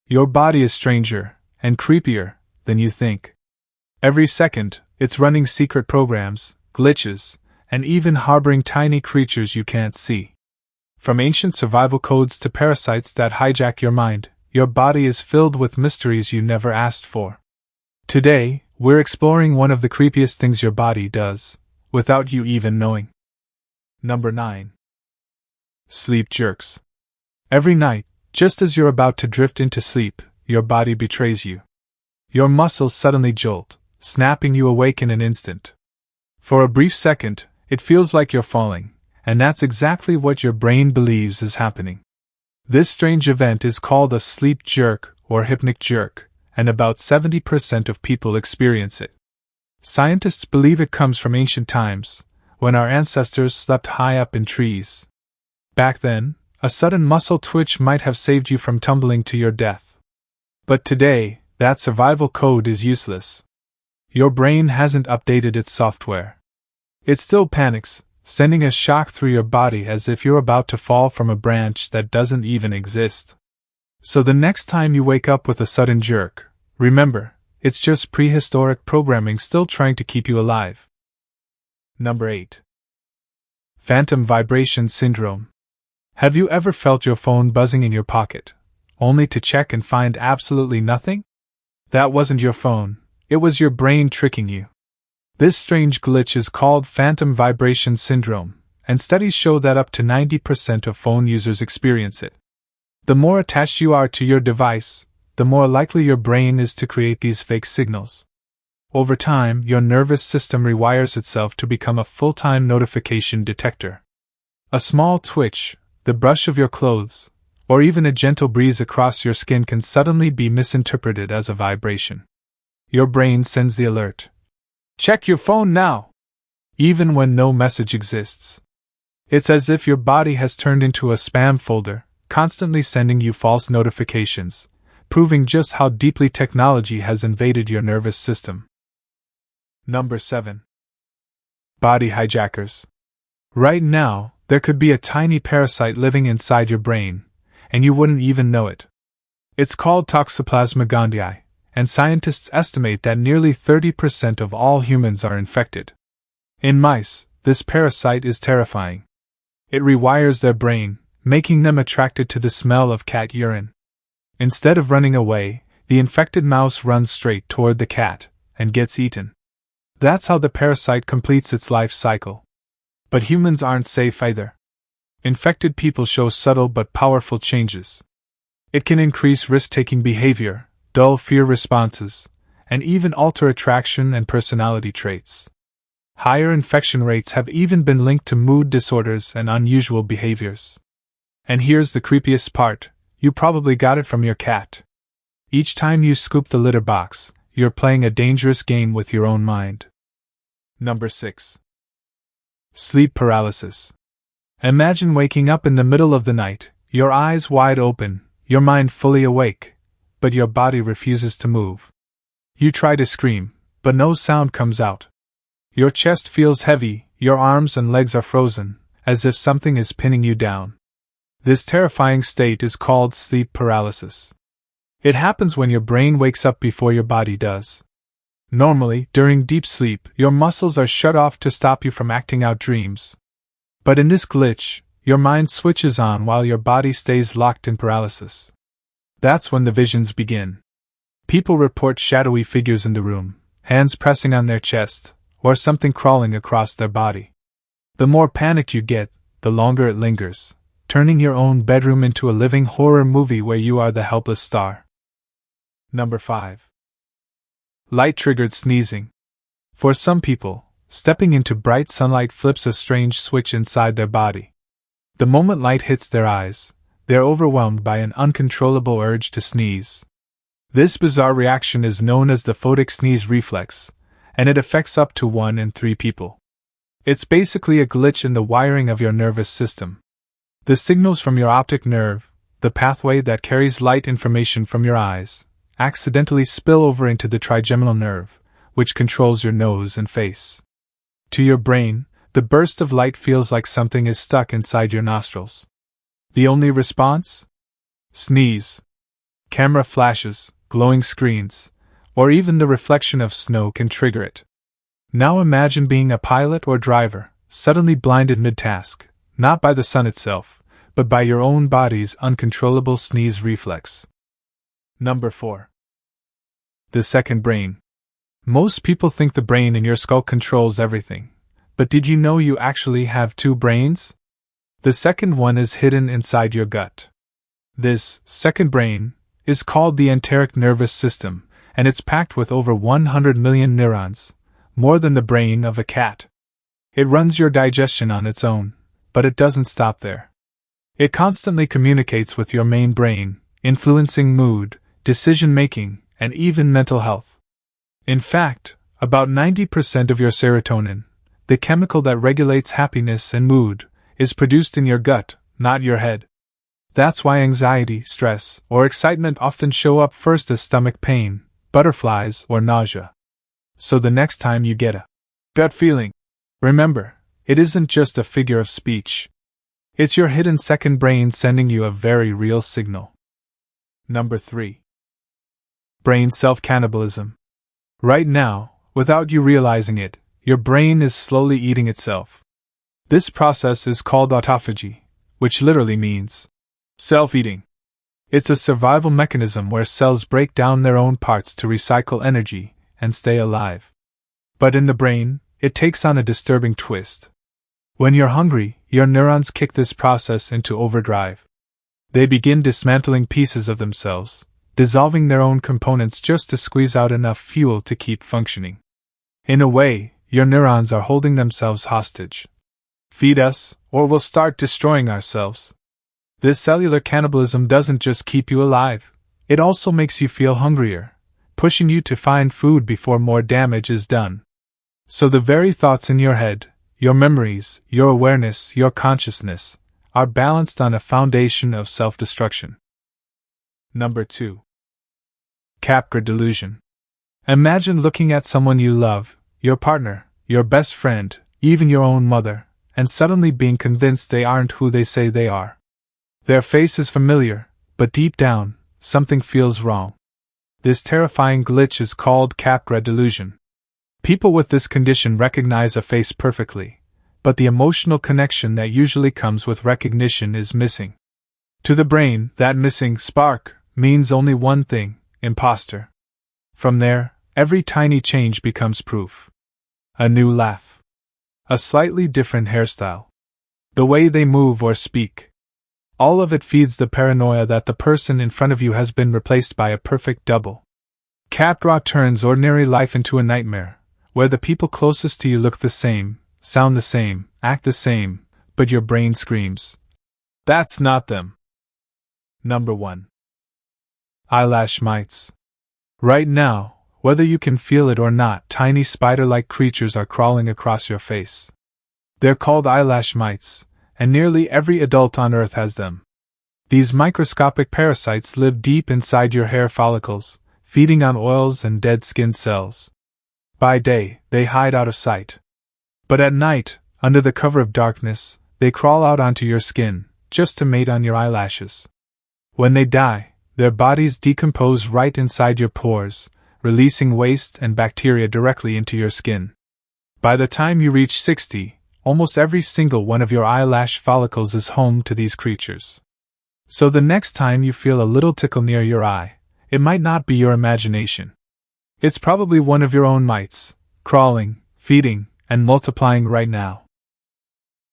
Your body is stranger and creepier than you think. Every second, it's running secret programs, glitches, and even harboring tiny creatures you can't see. From ancient survival codes to parasites that hijack your mind, your body is filled with mysteries you never asked for. Today, we're exploring one of the creepiest things your body does, without you even knowing. Number 9. Sleep jerks. Every night, just as you're about to drift into sleep, your body betrays you. Your muscles suddenly jolt, snapping you awake in an instant. For a brief second, it feels like you're falling, and that's exactly what your brain believes is happening. This strange event is called a sleep jerk or hypnic jerk, and about 70% of people experience it. Scientists believe it comes from ancient times, when our ancestors slept high up in trees. Back then, a sudden muscle twitch might have saved you from tumbling to your death. But today, that survival code is useless. Your brain hasn't updated its software. It still panics, sending a shock through your body as if you're about to fall from a branch that doesn't even exist. So the next time you wake up with a sudden jerk, remember, it's just prehistoric programming still trying to keep you alive. Number 8. Phantom vibration syndrome. Have you ever felt your phone buzzing in your pocket, only to check and find absolutely nothing? That wasn't your phone, it was your brain tricking you. This strange glitch is called phantom vibration syndrome, and studies show that up to 90% of phone users experience it. The more attached you are to your device, the more likely your brain is to create these fake signals. Over time, your nervous system rewires itself to become a full-time notification detector. A small twitch, the brush of your clothes, or even a gentle breeze across your skin can suddenly be misinterpreted as a vibration. Your brain sends the alert. Check your phone now! Even when no message exists. It's as if your body has turned into a spam folder, constantly sending you false notifications, proving just how deeply technology has invaded your nervous system. Number 7. Body hijackers. Right now, there could be a tiny parasite living inside your brain, and you wouldn't even know it. It's called Toxoplasma gondii, and scientists estimate that nearly 30% of all humans are infected. In mice, this parasite is terrifying. It rewires their brain, making them attracted to the smell of cat urine. Instead of running away, the infected mouse runs straight toward the cat and gets eaten. That's how the parasite completes its life cycle. But humans aren't safe either. Infected people show subtle but powerful changes. It can increase risk-taking behavior, dull fear responses, and even alter attraction and personality traits. Higher infection rates have even been linked to mood disorders and unusual behaviors. And here's the creepiest part, you probably got it from your cat. Each time you scoop the litter box, you're playing a dangerous game with your own mind. Number 6. Sleep paralysis. Imagine waking up in the middle of the night, your eyes wide open, your mind fully awake, but your body refuses to move. You try to scream, but no sound comes out. Your chest feels heavy, your arms and legs are frozen, as if something is pinning you down. This terrifying state is called sleep paralysis. It happens when your brain wakes up before your body does. Normally, during deep sleep, your muscles are shut off to stop you from acting out dreams. But in this glitch, your mind switches on while your body stays locked in paralysis. That's when the visions begin. People report shadowy figures in the room, hands pressing on their chest, or something crawling across their body. The more panicked you get, the longer it lingers, turning your own bedroom into a living horror movie where you are the helpless star. Number 5. Light-triggered sneezing. For some people, stepping into bright sunlight flips a strange switch inside their body. The moment light hits their eyes, they're overwhelmed by an uncontrollable urge to sneeze. This bizarre reaction is known as the photic sneeze reflex, and it affects up to 1 in 3 people. It's basically a glitch in the wiring of your nervous system. The signals from your optic nerve, the pathway that carries light information from your eyes, accidentally spill over into the trigeminal nerve, which controls your nose and face. To your brain, the burst of light feels like something is stuck inside your nostrils. The only response? Sneeze. Camera flashes, glowing screens, or even the reflection of snow can trigger it. Now imagine being a pilot or driver, suddenly blinded mid-task, not by the sun itself, but by your own body's uncontrollable sneeze reflex. Number 4. The second brain. Most people think the brain in your skull controls everything, but did you know you actually have two brains? The second one is hidden inside your gut. This second brain is called the enteric nervous system, and it's packed with over 100 million neurons, more than the brain of a cat. It runs your digestion on its own, but it doesn't stop there. It constantly communicates with your main brain, influencing mood, decision-making, and even mental health. In fact, about 90% of your serotonin, the chemical that regulates happiness and mood, is produced in your gut, not your head. That's why anxiety, stress, or excitement often show up first as stomach pain, butterflies, or nausea. So the next time you get a gut feeling, remember, it isn't just a figure of speech. It's your hidden second brain sending you a very real signal. Number 3. Brain self-cannibalism. Right now, without you realizing it, your brain is slowly eating itself. This process is called autophagy, which literally means self-eating. It's a survival mechanism where cells break down their own parts to recycle energy and stay alive. But in the brain, it takes on a disturbing twist. When you're hungry, your neurons kick this process into overdrive. They begin dismantling pieces of themselves, dissolving their own components just to squeeze out enough fuel to keep functioning. In a way, your neurons are holding themselves hostage. Feed us, or we'll start destroying ourselves. This cellular cannibalism doesn't just keep you alive, it also makes you feel hungrier, pushing you to find food before more damage is done. So the very thoughts in your head, your memories, your awareness, your consciousness, are balanced on a foundation of self-destruction. Number 2. Capgras Delusion. Imagine looking at someone you love, your partner, your best friend, even your own mother, and suddenly being convinced they aren't who they say they are. Their face is familiar, but deep down, something feels wrong. This terrifying glitch is called Capgras Delusion. People with this condition recognize a face perfectly, but the emotional connection that usually comes with recognition is missing. To the brain, that missing spark means only one thing: imposter. From there, every tiny change becomes proof. A new laugh. A slightly different hairstyle. The way they move or speak. All of it feeds the paranoia that the person in front of you has been replaced by a perfect double. Capgras turns ordinary life into a nightmare, where the people closest to you look the same, sound the same, act the same, but your brain screams, "That's not them." Number 1. Eyelash Mites. Right now, whether you can feel it or not, tiny spider-like creatures are crawling across your face. They're called eyelash mites, and nearly every adult on Earth has them. These microscopic parasites live deep inside your hair follicles, feeding on oils and dead skin cells. By day, they hide out of sight. But at night, under the cover of darkness, they crawl out onto your skin, just to mate on your eyelashes. When they die, their bodies decompose right inside your pores, releasing waste and bacteria directly into your skin. By the time you reach 60, almost every single one of your eyelash follicles is home to these creatures. So the next time you feel a little tickle near your eye, it might not be your imagination. It's probably one of your own mites, crawling, feeding, and multiplying right now.